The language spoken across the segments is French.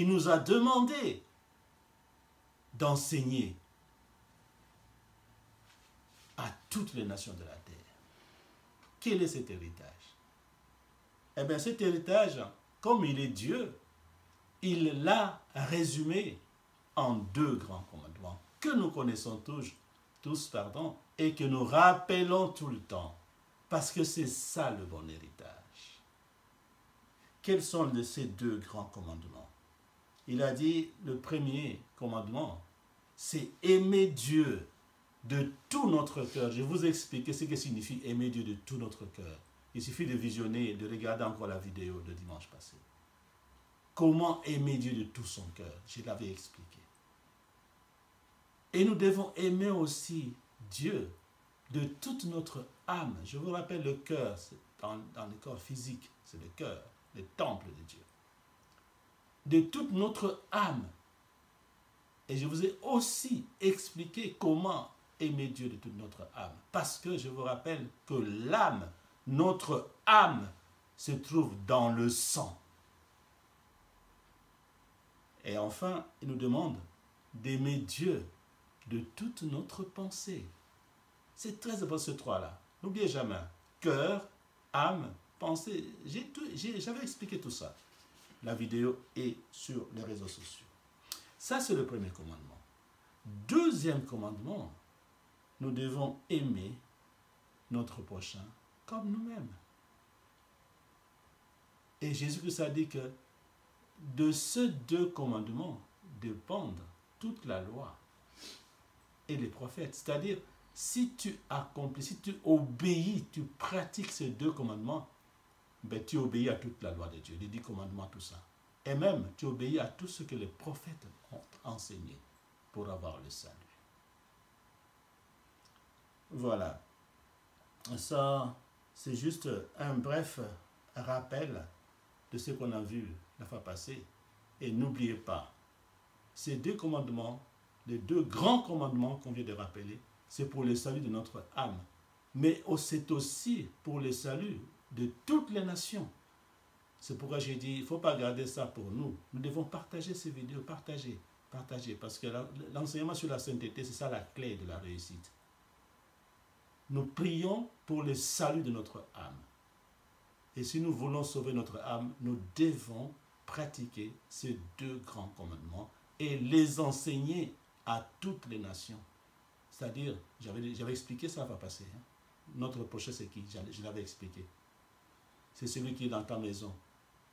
Il nous a demandé d'enseigner à toutes les nations de la terre. Quel est cet héritage? Eh bien, cet héritage, comme il est Dieu, il l'a résumé en 2 grands commandements que nous connaissons tous, et que nous rappelons tout le temps, parce que c'est ça le bon héritage. Quels sont ces 2 grands commandements? Il a dit, le premier commandement, c'est aimer Dieu de tout notre cœur. Je vais vous expliquer ce que signifie aimer Dieu de tout notre cœur. Il suffit de visionner, de regarder encore la vidéo de dimanche passé. Comment aimer Dieu de tout son cœur? Je l'avais expliqué. Et nous devons aimer aussi Dieu de toute notre âme. Je vous rappelle, le cœur, dans le corps physique, c'est le cœur, le temple de Dieu. De toute notre âme. Et je vous ai aussi expliqué comment aimer Dieu de toute notre âme. Parce que je vous rappelle que l'âme, notre âme, se trouve dans le sang. Et enfin, il nous demande d'aimer Dieu de toute notre pensée. C'est très important ce 3-là. N'oubliez jamais. Cœur, âme, pensée. J'avais expliqué tout ça. La vidéo est sur les réseaux sociaux. Ça, c'est le premier commandement. Deuxième commandement, nous devons aimer notre prochain comme nous-mêmes. Et Jésus-Christ a dit que de ces 2 commandements dépendent toute la loi et les prophètes. C'est-à-dire, si tu accomplis, si tu obéis, tu pratiques ces 2 commandements, ben, tu obéis à toute la loi de Dieu, les 10 commandements, tout ça. Et même, tu obéis à tout ce que les prophètes ont enseigné pour avoir le salut. Voilà. Ça, c'est juste un bref rappel de ce qu'on a vu la fois passée. Et n'oubliez pas, ces 2 commandements, les 2 grands commandements qu'on vient de rappeler, c'est pour le salut de notre âme. Mais c'est aussi pour le salut de toutes les nations. C'est pourquoi j'ai dit, il ne faut pas garder ça pour nous. Nous devons partager ces vidéos, partager, parce que l'enseignement sur la sainteté, c'est ça la clé de la réussite. Nous prions pour le salut de notre âme. Et si nous voulons sauver notre âme, nous devons pratiquer ces 2 grands commandements et les enseigner à toutes les nations. C'est-à-dire, j'avais expliqué ça va passer. Hein? Notre prochain, c'est qui? Je l'avais expliqué. C'est celui qui est dans ta maison,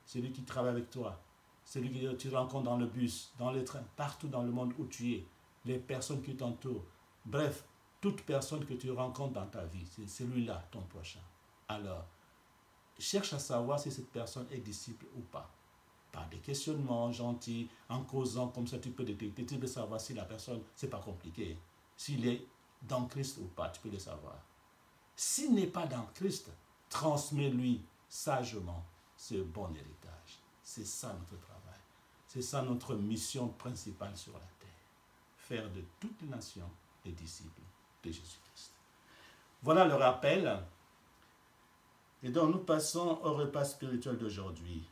celui qui travaille avec toi, celui que tu rencontres dans le bus, dans le train, partout dans le monde où tu es, les personnes qui t'entourent. Bref, toute personne que tu rencontres dans ta vie, c'est celui-là, ton prochain. Alors, cherche à savoir si cette personne est disciple ou pas. Par des questionnements gentils, en causant, comme ça tu peux détecter, tu peux savoir si la personne, c'est pas compliqué. S'il est dans Christ ou pas, tu peux le savoir. S'il n'est pas dans Christ, transmets-lui sagement ce bon héritage. C'est ça notre travail. C'est ça notre mission principale sur la terre. Faire de toutes les nations des disciples de Jésus-Christ. Voilà le rappel. Et donc nous passons au repas spirituel d'aujourd'hui.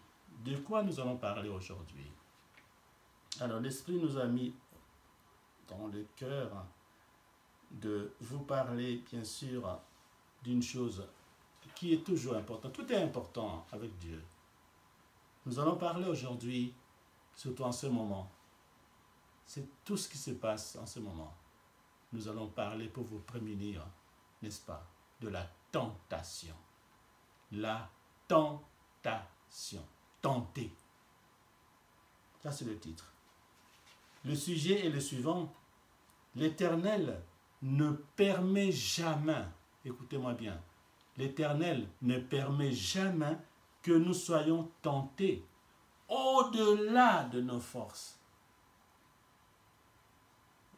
De quoi nous allons parler aujourd'hui? Alors l'Esprit nous a mis dans le cœur de vous parler bien sûr d'une chose qui est toujours importante. Tout est important avec Dieu. Nous allons parler aujourd'hui, surtout en ce moment. C'est tout ce qui se passe en ce moment. Nous allons parler pour vous prémunir, n'est-ce pas, de la tentation. La tentation. Tenter. Ça, c'est le titre. Le sujet est le suivant. L'Éternel ne permet jamais, écoutez-moi bien, l'Éternel ne permet jamais que nous soyons tentés au-delà de nos forces.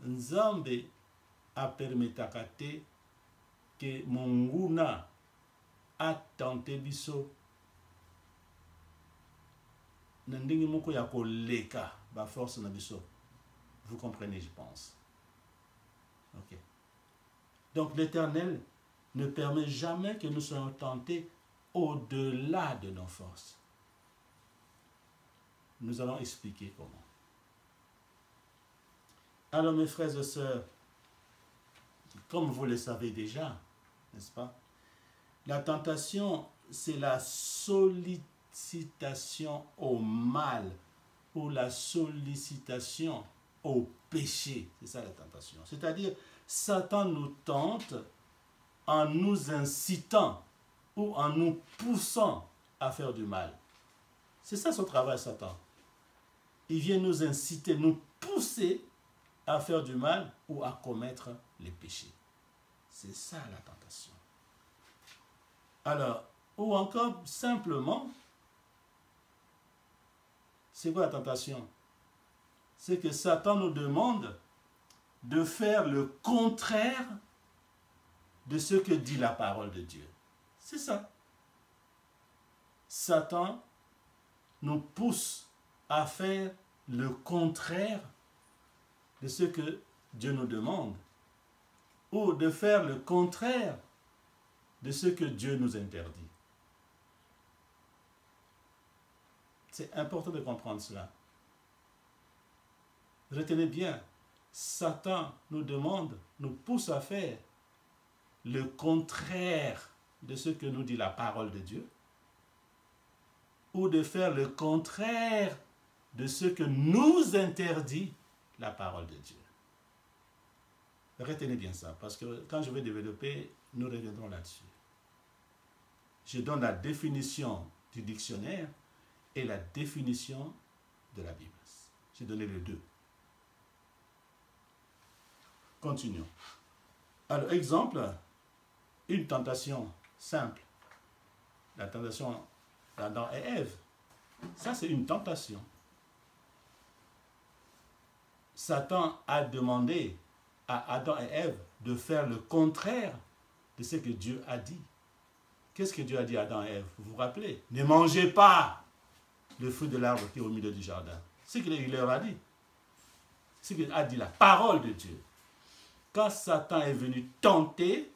Nzambe a permetaka te que monguna a tenté biso na ndenge moko ya koleka ba force na biso. Vous comprenez, je pense. Ok. Donc l'Éternel ne permet jamais que nous soyons tentés au-delà de nos forces. Nous allons expliquer comment. Alors mes frères et sœurs, comme vous le savez déjà, n'est-ce pas? La tentation, c'est la sollicitation au mal ou la sollicitation au péché. C'est ça la tentation. C'est-à-dire, Satan nous tente en nous incitant ou en nous poussant à faire du mal. C'est ça son travail, Satan. Il vient nous inciter, nous pousser à faire du mal ou à commettre les péchés. C'est ça la tentation. Alors, ou encore simplement, c'est quoi la tentation? C'est que Satan nous demande de faire le contraire de ce que dit la parole de Dieu. C'est ça. Satan nous pousse à faire le contraire de ce que Dieu nous demande, ou de faire le contraire de ce que Dieu nous interdit. C'est important de comprendre cela. Retenez bien, Satan nous demande, nous pousse à faire le contraire de ce que nous dit la parole de Dieu, ou de faire le contraire de ce que nous interdit la parole de Dieu. Retenez bien ça, parce que quand je vais développer, nous reviendrons là-dessus. Je donne la définition du dictionnaire et la définition de la Bible. J'ai donné les deux. Continuons. Alors, exemple, une tentation simple. La tentation d'Adam et Ève. Ça, c'est une tentation. Satan a demandé à Adam et Ève de faire le contraire de ce que Dieu a dit. Qu'est-ce que Dieu a dit à Adam et Ève? Vous vous rappelez? Ne mangez pas le fruit de l'arbre qui est au milieu du jardin. C'est ce qu'il leur a dit. C'est ce qu'il a dit, la parole de Dieu. Quand Satan est venu tenter,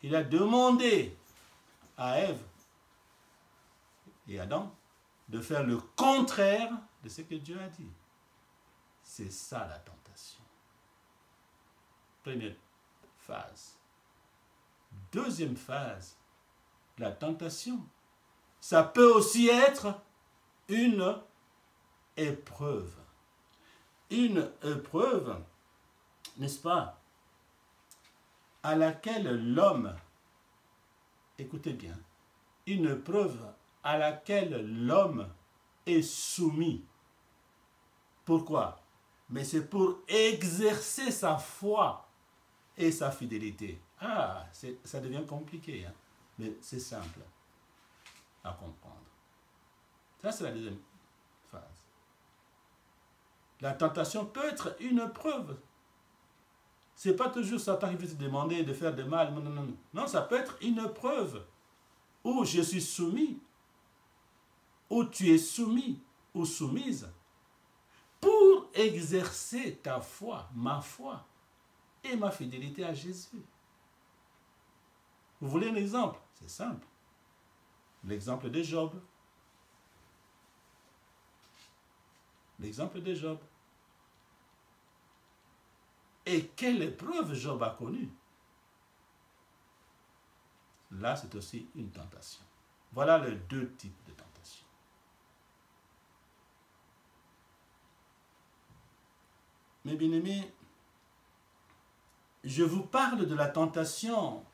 il a demandé à Ève et Adam de faire le contraire de ce que Dieu a dit. C'est ça la tentation. Première phase. Deuxième phase, la tentation. Ça peut aussi être une épreuve. Une épreuve, n'est-ce pas, à laquelle l'homme, écoutez bien, une épreuve à laquelle l'homme est soumis. Pourquoi? Mais c'est pour exercer sa foi et sa fidélité. Ah, ça devient compliqué, hein? Mais c'est simple à comprendre. Ça, c'est la deuxième phase. La tentation peut être une épreuve. Ce n'est pas toujours Satan qui veut te demander de faire du mal. Non, non, non. Non, ça peut être une épreuve où je suis soumis, où tu es soumis ou soumise, pour exercer ta foi, ma foi et ma fidélité à Jésus. Vous voulez un exemple? C'est simple. L'exemple de Job. L'exemple de Job. Et quelle épreuve Job a connue? Là, c'est aussi une tentation. Voilà les deux types de tentations. Mes bien-aimés, je vous parle de la tentation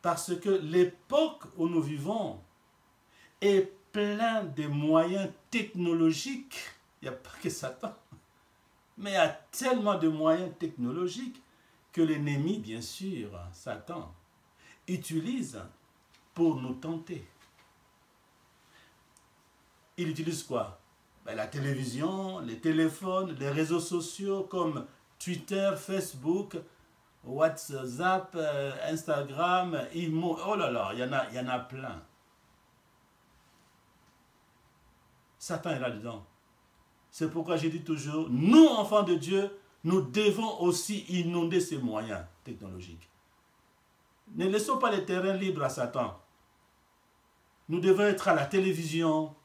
parce que l'époque où nous vivons est plein de moyens technologiques. Il n'y a pas que Satan, mais il y a tellement de moyens technologiques que l'ennemi, bien sûr, Satan, utilise pour nous tenter. Il utilise quoi? Ben, la télévision, les téléphones, les réseaux sociaux comme Twitter, Facebook, WhatsApp, Instagram, Imo. Oh là là, il y en a plein. Satan est là-dedans. C'est pourquoi j'ai dit toujours, nous, enfants de Dieu, nous devons aussi inonder ces moyens technologiques. Ne laissons pas les terrains libres à Satan. Nous devons être à la télévision.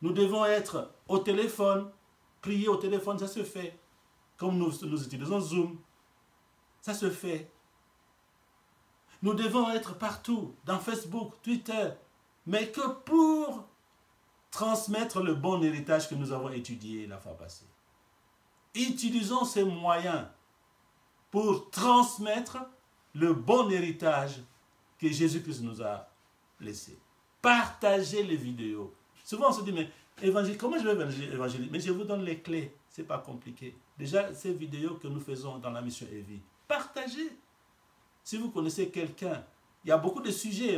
Nous devons être au téléphone, prier au téléphone, ça se fait. Comme nous utilisons Zoom, ça se fait. Nous devons être partout, dans Facebook, Twitter, mais que pour transmettre le bon héritage que nous avons étudié la fois passée. Utilisons ces moyens pour transmettre le bon héritage que Jésus-Christ nous a laissé. Partagez les vidéos. Souvent on se dit, mais comment je vais évangéliser? Mais je vous donne les clés, ce n'est pas compliqué. Déjà, ces vidéos que nous faisons dans la mission Evie, partagez. Si vous connaissez quelqu'un, il y a beaucoup de sujets,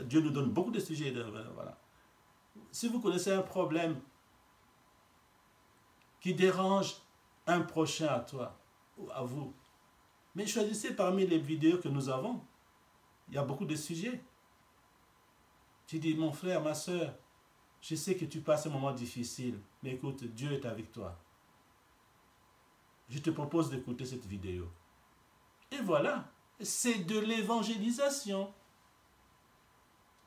Dieu nous donne beaucoup de sujets. Voilà. Si vous connaissez un problème qui dérange un prochain à toi ou à vous, mais choisissez parmi les vidéos que nous avons. Il y a beaucoup de sujets. Tu dis, mon frère, ma soeur, je sais que tu passes un moment difficile, mais écoute, Dieu est avec toi. Je te propose d'écouter cette vidéo. Et voilà, c'est de l'évangélisation.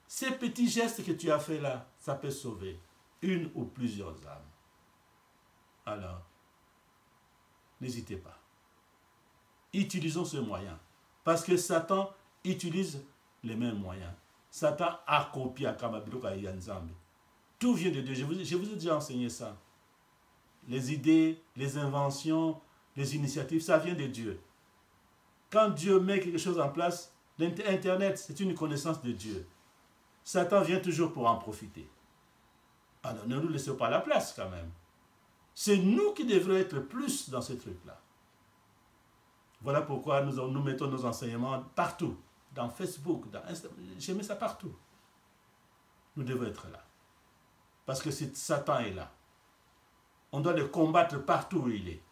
Ces petits gestes que tu as fait là, ça peut sauver une ou plusieurs âmes. Alors, n'hésitez pas. Utilisons ce moyen. Parce que Satan utilise les mêmes moyens. Satan a copié à Kamabiloka et Yanzambi. Tout vient de Dieu. Je vous ai déjà enseigné ça. Les idées, les inventions, les initiatives, ça vient de Dieu. Quand Dieu met quelque chose en place, l'Internet, c'est une connaissance de Dieu. Satan vient toujours pour en profiter. Alors ne nous laissons pas la place quand même. C'est nous qui devrions être plus dans ce truc-là. Voilà pourquoi nous mettons nos enseignements partout. Dans Facebook, dans Instagram. Je mets ça partout. Nous devons être là. Parce que Satan est là. On doit le combattre partout où il est.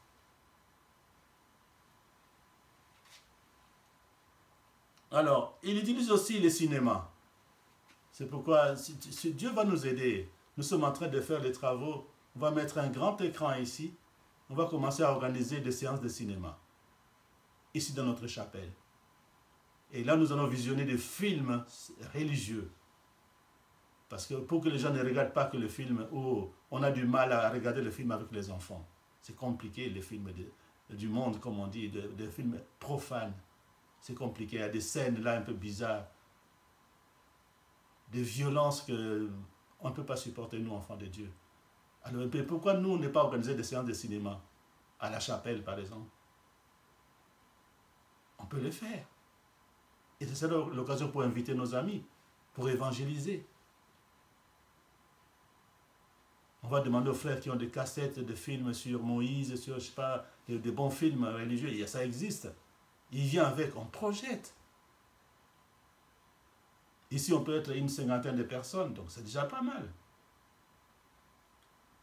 Alors, il utilise aussi le cinéma. C'est pourquoi, si Dieu va nous aider, nous sommes en train de faire les travaux, on va mettre un grand écran ici, on va commencer à organiser des séances de cinéma, ici dans notre chapelle. Et là, nous allons visionner des films religieux. Parce que pour que les gens ne regardent pas que le film, on a du mal à regarder le film avec les enfants. C'est compliqué, les films du monde, comme on dit, des films profanes. C'est compliqué, il y a des scènes là un peu bizarres. Des violences qu'on ne peut pas supporter, nous, enfants de Dieu. Alors, pourquoi nous, on n'est pas organisé des séances de cinéma? À la chapelle, par exemple. On peut le faire. Et c'est l'occasion pour inviter nos amis, pour évangéliser. On va demander aux frères qui ont des cassettes de films sur Moïse, sur, je sais pas, des bons films religieux, ça existe. Il vient avec, on projette. Ici, on peut être une cinquantaine de personnes, donc c'est déjà pas mal.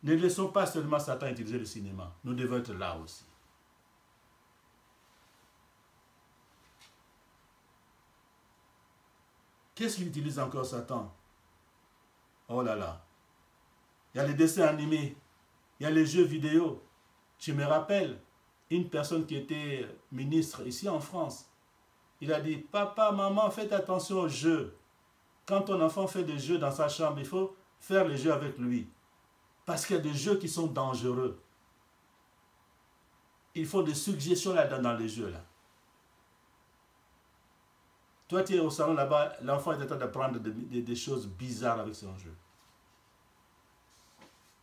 Ne laissons pas seulement Satan utiliser le cinéma. Nous devons être là aussi. Qu'est-ce qu'il utilise encore, Satan? Oh là là. Il y a les dessins animés. Il y a les jeux vidéo. Je me rappelle, une personne qui était ministre ici en France, il a dit, papa, maman, faites attention aux jeux. Quand ton enfant fait des jeux dans sa chambre, il faut faire les jeux avec lui. Parce qu'il y a des jeux qui sont dangereux. Il faut des suggestions là-dedans dans les jeux. Là. Toi, tu es au salon là-bas, l'enfant est en train d'apprendre des choses bizarres avec son jeu.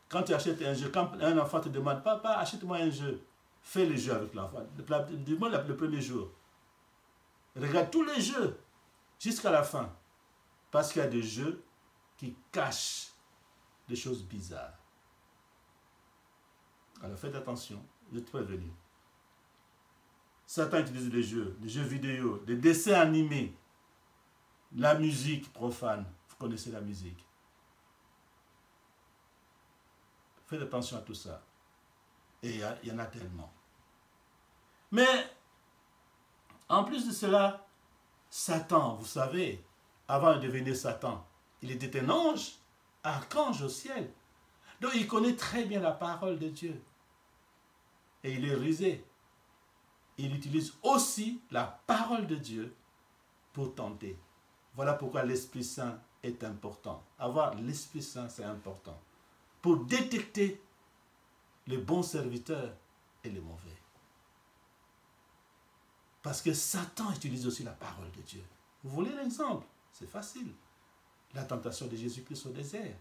Quand tu achètes un jeu, quand un enfant te demande, papa, achète-moi un jeu, fais le jeu avec l'enfant. Du moins le premier jour. Regarde tous les jeux jusqu'à la fin. Parce qu'il y a des jeux qui cachent des choses bizarres. Alors faites attention, vous êtes prévenus. Satan utilise des jeux vidéo, des dessins animés, la musique profane. Vous connaissez la musique. Faites attention à tout ça. Et il y en a tellement. Mais, en plus de cela, Satan, vous savez, avant de devenir Satan, il était un ange, archange au ciel. Donc il connaît très bien la parole de Dieu. Et il est rusé. Il utilise aussi la parole de Dieu pour tenter. Voilà pourquoi l'Esprit Saint est important. Avoir l'Esprit Saint, c'est important. pour détecter les bons serviteurs et les mauvais. Parce que Satan utilise aussi la parole de Dieu. Vous voulez l'exemple? C'est facile. La tentation de Jésus-Christ au désert.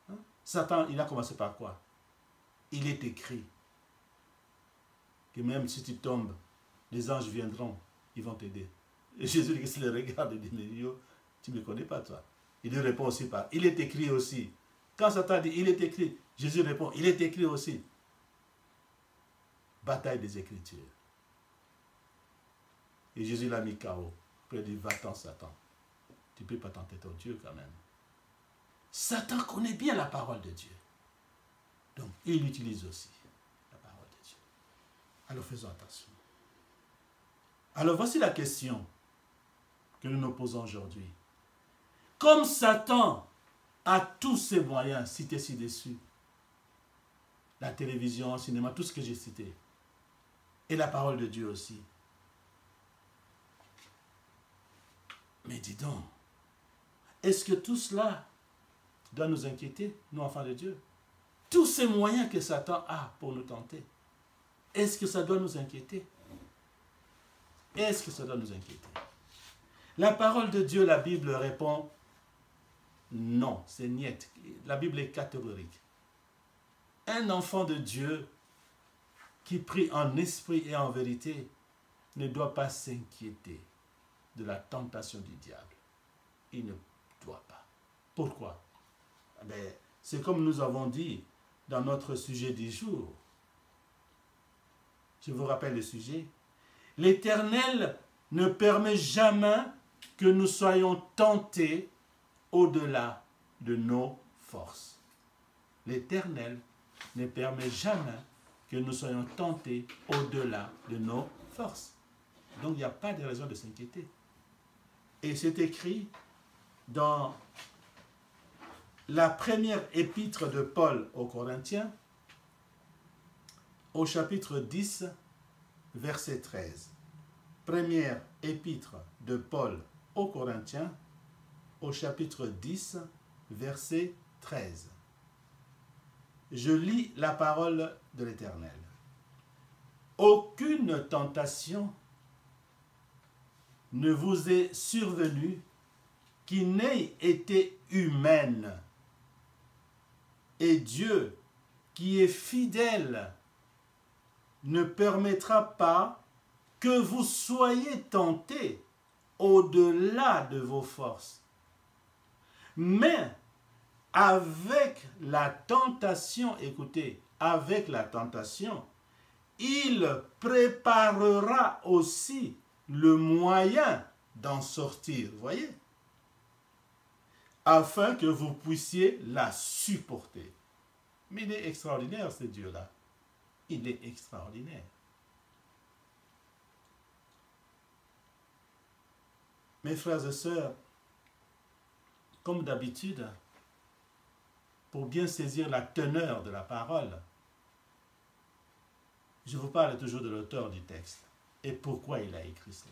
Hein? Satan, il a commencé par quoi? Il est écrit que même si tu tombes, les anges viendront, ils vont t'aider. Et Jésus-Christ le regarde et dit, mais yo, tu ne me connais pas toi. Il lui répond aussi par, il est écrit aussi. Quand Satan dit, il est écrit, Jésus répond, il est écrit aussi. Bataille des Écritures. Et Jésus l'a mis KO. Puis il a dit, va-t'en Satan. Tu ne peux pas tenter ton Dieu quand même. Satan connaît bien la parole de Dieu. Donc, il utilise aussi la parole de Dieu. Alors, faisons attention. Alors, voici la question que nous nous posons aujourd'hui. Comme Satan a tous ses moyens cités ci-dessus, la télévision, le cinéma, tout ce que j'ai cité, et la parole de Dieu aussi. Mais dis donc, est-ce que tout cela doit nous inquiéter, nous enfants de Dieu? Tous ces moyens que Satan a pour nous tenter, est-ce que ça doit nous inquiéter? Est-ce que ça doit nous inquiéter? La parole de Dieu, la Bible répond non, c'est niet. La Bible est catégorique. Un enfant de Dieu qui prie en esprit et en vérité ne doit pas s'inquiéter de la tentation du diable. Il ne doit pas. Pourquoi? C'est comme nous avons dit dans notre sujet du jour. Je vous rappelle le sujet. L'Éternel ne permet jamais que nous soyons tentés au-delà de nos forces. L'Éternel ne permet jamais que nous soyons tentés au-delà de nos forces. Donc il n'y a pas de raison de s'inquiéter. Et c'est écrit dans la première épître de Paul aux Corinthiens, au chapitre 10, verset 13. Première épître de Paul aux Corinthiens, au chapitre 10, verset 13. Je lis la parole de l'Éternel. Aucune tentation ne vous est survenue qui n'ait été humaine. Et Dieu, qui est fidèle, ne permettra pas que vous soyez tentés au-delà de vos forces. Mais avec la tentation, écoutez, avec la tentation, il préparera aussi le moyen d'en sortir, voyez, afin que vous puissiez la supporter. Mais il est extraordinaire, ce Dieu-là. Il est extraordinaire. Mes frères et sœurs, comme d'habitude, pour bien saisir la teneur de la parole, je vous parle toujours de l'auteur du texte et pourquoi il a écrit cela.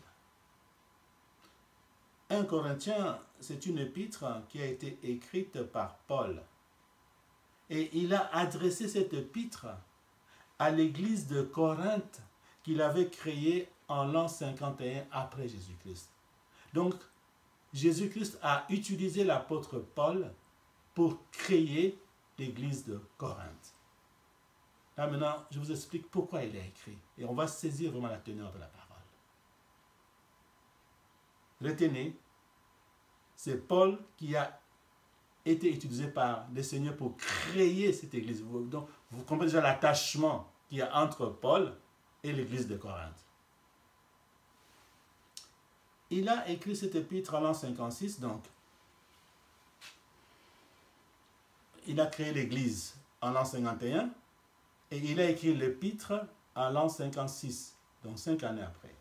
1 Corinthiens, c'est une épître qui a été écrite par Paul. Et il a adressé cette épître à l'église de Corinthe qu'il avait créée en l'an 51 après Jésus-Christ. Donc, Jésus-Christ a utilisé l'apôtre Paul pour créer l'église de Corinthe. Là maintenant, je vous explique pourquoi il a écrit. Et on va saisir vraiment la teneur de la parole. Retenez, c'est Paul qui a été utilisé par le Seigneur pour créer cette église. Donc, vous comprenez déjà l'attachement qu'il y a entre Paul et l'église de Corinthe. Il a écrit cette épître en l'an 56, donc il a créé l'église en l'an 51 et il a écrit l'épître en l'an 56, donc 5 années après.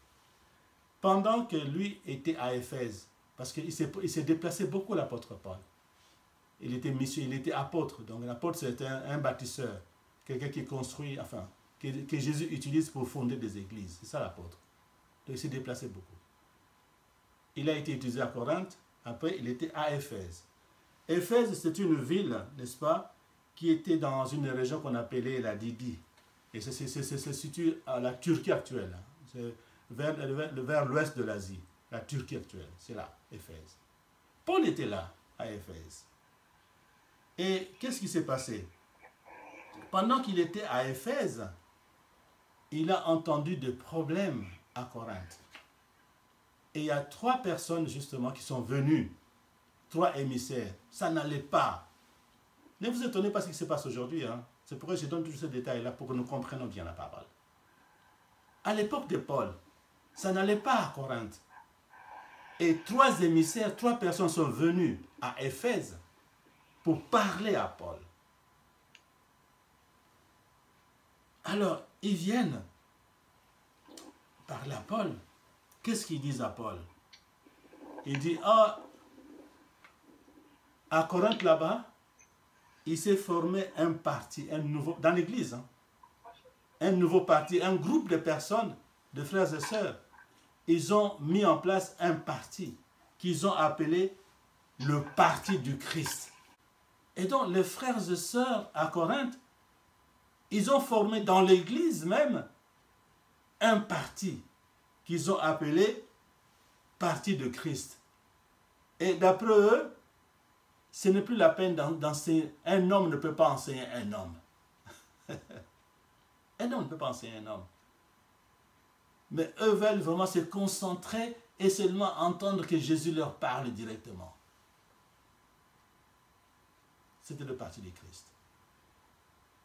Pendant que lui était à Éphèse, parce qu'il s'est déplacé beaucoup, l'apôtre Paul. Il était missionnaire, il était apôtre. Donc l'apôtre, c'était un bâtisseur, quelqu'un qui construit, enfin, que Jésus utilise pour fonder des églises. C'est ça l'apôtre. Donc il s'est déplacé beaucoup. Il a été utilisé à Corinthe, après il était à Éphèse. Éphèse, c'est une ville, n'est-ce pas, qui était dans une région qu'on appelait la Lydie. Et c'est situé à la Turquie actuelle. C'est vers l'ouest de l'Asie. La Turquie actuelle, c'est là, Éphèse. Paul était là, à Éphèse. Et qu'est-ce qui s'est passé? Pendant qu'il était à Éphèse, il a entendu des problèmes à Corinthe. Et il y a 3 personnes justement qui sont venues, 3 émissaires. Ça n'allait pas. Ne vous étonnez pas de ce qui se passe aujourd'hui. Hein. C'est pourquoi je donne tous ces détails-là pour que nous comprenions bien la parole. À l'époque de Paul, ça n'allait pas à Corinthe. Et 3 émissaires, 3 personnes sont venues à Éphèse pour parler à Paul. Alors, ils viennent parler à Paul. Qu'est-ce qu'ils disent à Paul? Il dit, ah, à Corinthe là-bas, il s'est formé un parti, un nouveau, dans l'église, hein, un nouveau parti, un groupe de personnes, de frères et sœurs. Ils ont mis en place un parti qu'ils ont appelé le parti du Christ. Et donc, les frères et sœurs à Corinthe, ils ont formé dans l'église même un parti qu'ils ont appelé parti de Christ. Et d'après eux, ce n'est plus la peine d'enseigner. Un homme ne peut pas enseigner un homme. Un homme ne peut pas enseigner un homme. Mais eux veulent vraiment se concentrer et seulement entendre que Jésus leur parle directement. C'était le parti du Christ.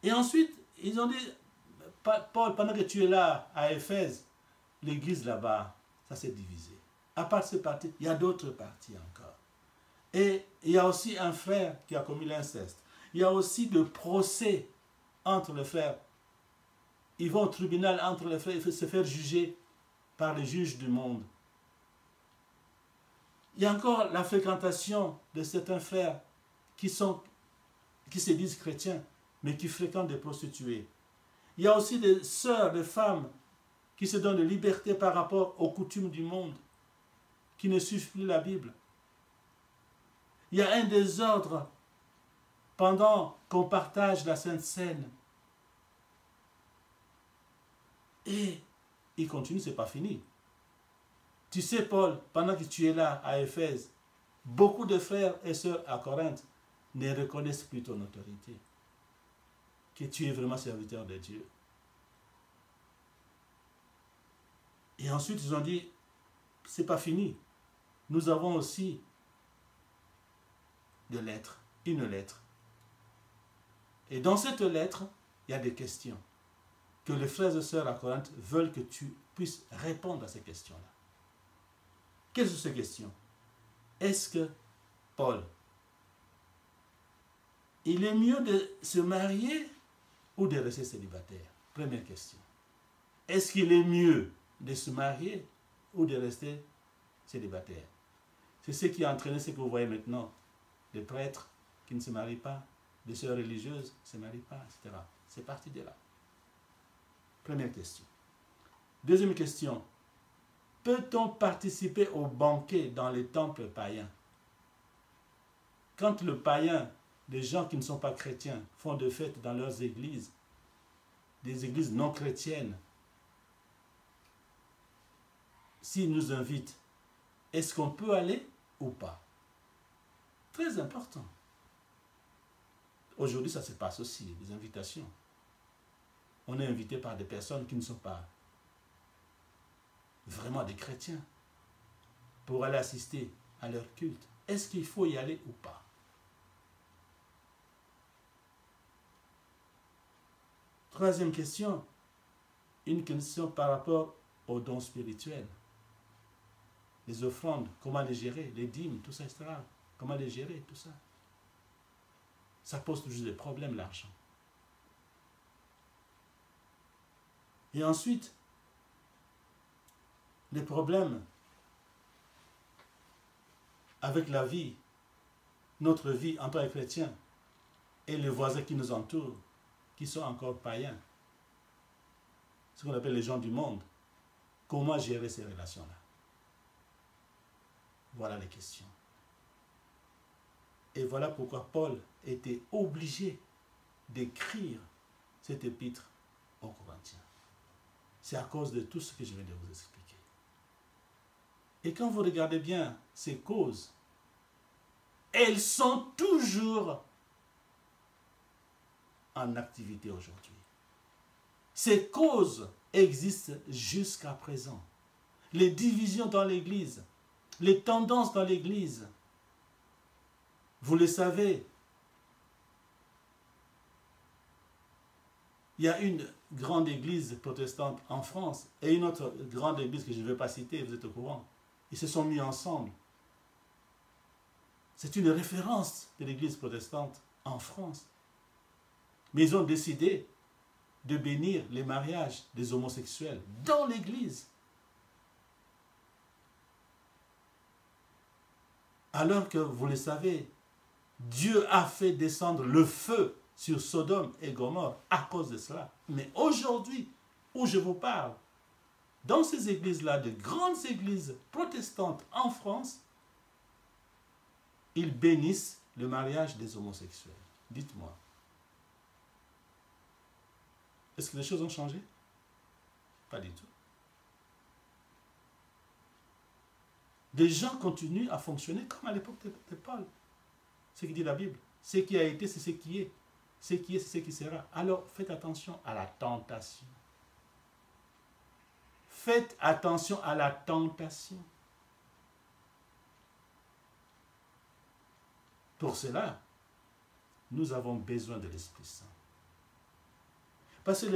Et ensuite, ils ont dit, Paul, pendant que tu es là à Éphèse, l'église là-bas, ça s'est divisé. À part ce parti, il y a d'autres partis encore. Et il y a aussi un frère qui a commis l'inceste. Il y a aussi des procès entre les frères. Ils vont au tribunal entre les frères, se faire juger par les juges du monde. Il y a encore la fréquentation de certains frères qui se disent chrétiens, mais qui fréquentent des prostituées. Il y a aussi des sœurs, des femmes qui se donnent de liberté par rapport aux coutumes du monde, qui ne suivent plus la Bible. Il y a un désordre pendant qu'on partage la Sainte Seine. Et il continue, ce n'est pas fini. Tu sais, Paul, pendant que tu es là à Éphèse, beaucoup de frères et sœurs à Corinthe ne reconnaissent plus ton autorité, que tu es vraiment serviteur de Dieu. Et ensuite, ils ont dit, c'est pas fini. Nous avons aussi des lettres, une lettre. Et dans cette lettre, il y a des questions que les frères et sœurs à Corinthe veulent que tu puisses répondre à ces questions-là. Quelles sont ces questions? Est-ce que Paul, il est mieux de se marier ou de rester célibataire? Première question. Est-ce qu'il est mieux de se marier ou de rester célibataire? C'est ce qui a entraîné ce que vous voyez maintenant. Des prêtres qui ne se marient pas, des sœurs religieuses ne se marient pas, etc. C'est parti de là. Première question. Deuxième question. Peut-on participer au banquet dans les temples païens? Quand le païen, les gens qui ne sont pas chrétiens, font des fêtes dans leurs églises, des églises non chrétiennes, s'ils nous invitent, est-ce qu'on peut aller ou pas? Très important. Aujourd'hui, ça se passe aussi, les invitations. On est invité par des personnes qui ne sont pas vraiment des chrétiens pour aller assister à leur culte. Est-ce qu'il faut y aller ou pas? Troisième question, une question par rapport aux dons spirituels. Les offrandes, comment les gérer, les dîmes, tout ça, etc. Comment les gérer, tout ça. Ça pose toujours des problèmes, l'argent. Et ensuite, les problèmes avec la vie, notre vie en tant que chrétien, et les voisins qui nous entourent, qui sont encore païens, ce qu'on appelle les gens du monde. Comment gérer ces relations-là? Voilà les questions. Et voilà pourquoi Paul était obligé d'écrire cette épître aux Corinthiens. C'est à cause de tout ce que je viens de vous expliquer. Et quand vous regardez bien ces causes, elles sont toujours en activité aujourd'hui. Ces causes existent jusqu'à présent. Les divisions dans l'Église, les tendances dans l'Église, vous le savez, il y a une grande église protestante en France et une autre grande église que je ne vais pas citer, vous êtes au courant. Ils se sont mis ensemble. C'est une référence de l'église protestante en France. Mais ils ont décidé de bénir les mariages des homosexuels dans l'église. Alors que, vous le savez, Dieu a fait descendre le feu sur Sodome et Gomorrhe à cause de cela. Mais aujourd'hui, où je vous parle, dans ces églises-là, de grandes églises protestantes en France, ils bénissent le mariage des homosexuels. Dites-moi. Est-ce que les choses ont changé? Pas du tout. Des gens continuent à fonctionner comme à l'époque de Paul. Ce qui dit la Bible. Ce qui a été, c'est ce qui est. Ce qui est, c'est ce qui sera. Alors, faites attention à la tentation. Faites attention à la tentation. Pour cela, nous avons besoin de l'Esprit Saint. Parce que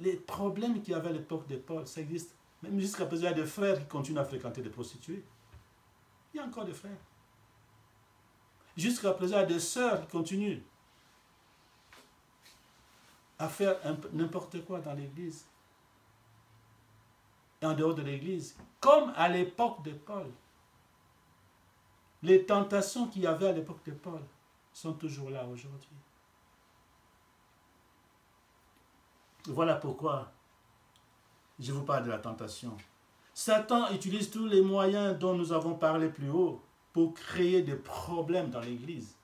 les problèmes qu'il y avait à l'époque de Paul, ça existe. Même jusqu'à présent, il y a des frères qui continuent à fréquenter des prostituées. Il y a encore des frères. Jusqu'à présent, il y a des sœurs qui continuent à faire n'importe quoi dans l'église. Et en dehors de l'église. Comme à l'époque de Paul. Les tentations qu'il y avait à l'époque de Paul sont toujours là aujourd'hui. Voilà pourquoi je vous parle de la tentation. Satan utilise tous les moyens dont nous avons parlé plus haut pour créer des problèmes dans l'église.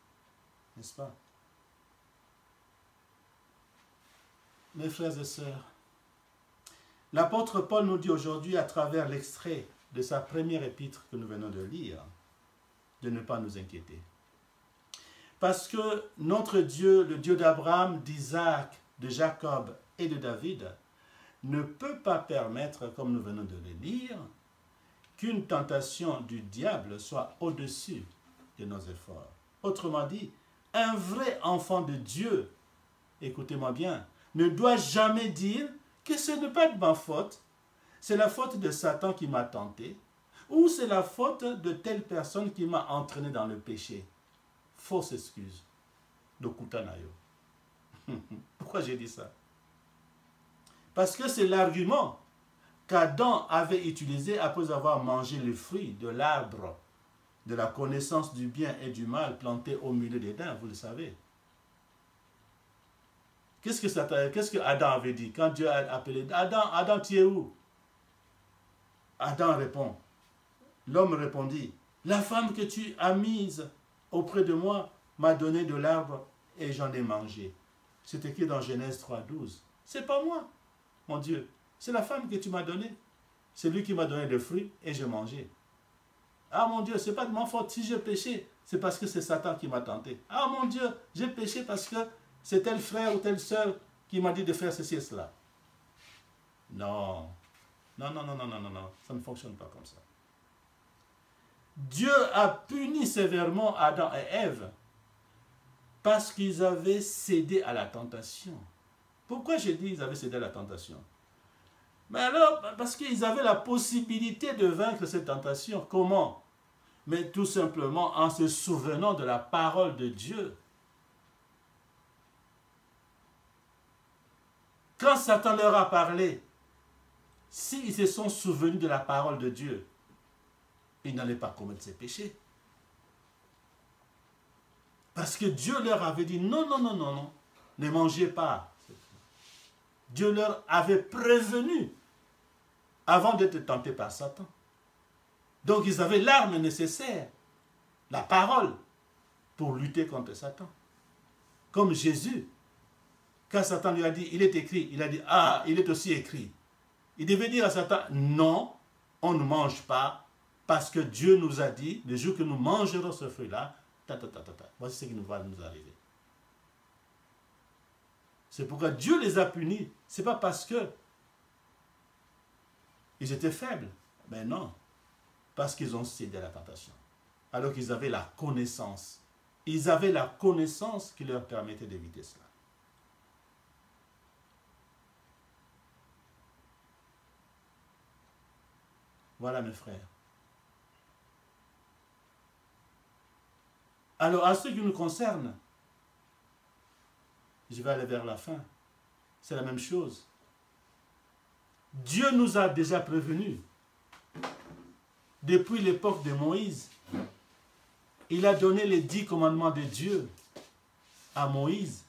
N'est-ce pas? Mes frères et sœurs, l'apôtre Paul nous dit aujourd'hui à travers l'extrait de sa première épître que nous venons de lire, de ne pas nous inquiéter. Parce que notre Dieu, le Dieu d'Abraham, d'Isaac, de Jacob et de David, ne peut pas permettre, comme nous venons de le lire, qu'une tentation du diable soit au-dessus de nos efforts. Autrement dit, un vrai enfant de Dieu, écoutez-moi bien, ne doit jamais dire que ce n'est pas de ma faute, c'est la faute de Satan qui m'a tenté, ou c'est la faute de telle personne qui m'a entraîné dans le péché. Fausse excuse. Dokutanayo. Pourquoi j'ai dit ça? Parce que c'est l'argument qu'Adam avait utilisé après avoir mangé le fruit de l'arbre de la connaissance du bien et du mal planté au milieu d'Éden, vous le savez. Qu'est-ce que Adam avait dit quand Dieu a appelé Adam, tu es où? Adam répond. L'homme répondit, la femme que tu as mise auprès de moi m'a donné de l'arbre et j'en ai mangé. C'est écrit dans Genèse 3:12. C'est pas moi, mon Dieu. C'est la femme que tu m'as donnée. C'est lui qui m'a donné des fruits et j'ai mangé. Ah mon Dieu, c'est pas de ma faute. Si j'ai péché, c'est parce que c'est Satan qui m'a tenté. Ah mon Dieu, j'ai péché parce que c'est tel frère ou telle sœur qui m'a dit de faire ceci et cela. Non. Non, non, non, non, non, non, non. Ça ne fonctionne pas comme ça. Dieu a puni sévèrement Adam et Ève parce qu'ils avaient cédé à la tentation. Pourquoi j'ai dit qu'ils avaient cédé à la tentation? Mais alors, parce qu'ils avaient la possibilité de vaincre cette tentation. Comment? Mais tout simplement en se souvenant de la parole de Dieu. Quand Satan leur a parlé, s'ils se sont souvenus de la parole de Dieu, ils n'allaient pas commettre ces péchés. Parce que Dieu leur avait dit, non, non, non, non, non, ne mangez pas. Dieu leur avait prévenu avant d'être tentés par Satan. Donc ils avaient l'arme nécessaire, la parole, pour lutter contre Satan. Comme Jésus, quand Satan lui a dit, il est écrit, il a dit, ah, il est aussi écrit. Il devait dire à Satan, non, on ne mange pas, parce que Dieu nous a dit, le jour que nous mangerons ce fruit-là, voici ce qui nous va nous arriver. C'est pourquoi Dieu les a punis. Ce n'est pas parce que ils étaient faibles. Mais non, parce qu'ils ont cédé à la tentation. Alors qu'ils avaient la connaissance. Ils avaient la connaissance qui leur permettait d'éviter cela. Voilà mes frères. Alors, à ce qui nous concerne, je vais aller vers la fin. C'est la même chose. Dieu nous a déjà prévenus. Depuis l'époque de Moïse, il a donné les 10 commandements de Dieu à Moïse.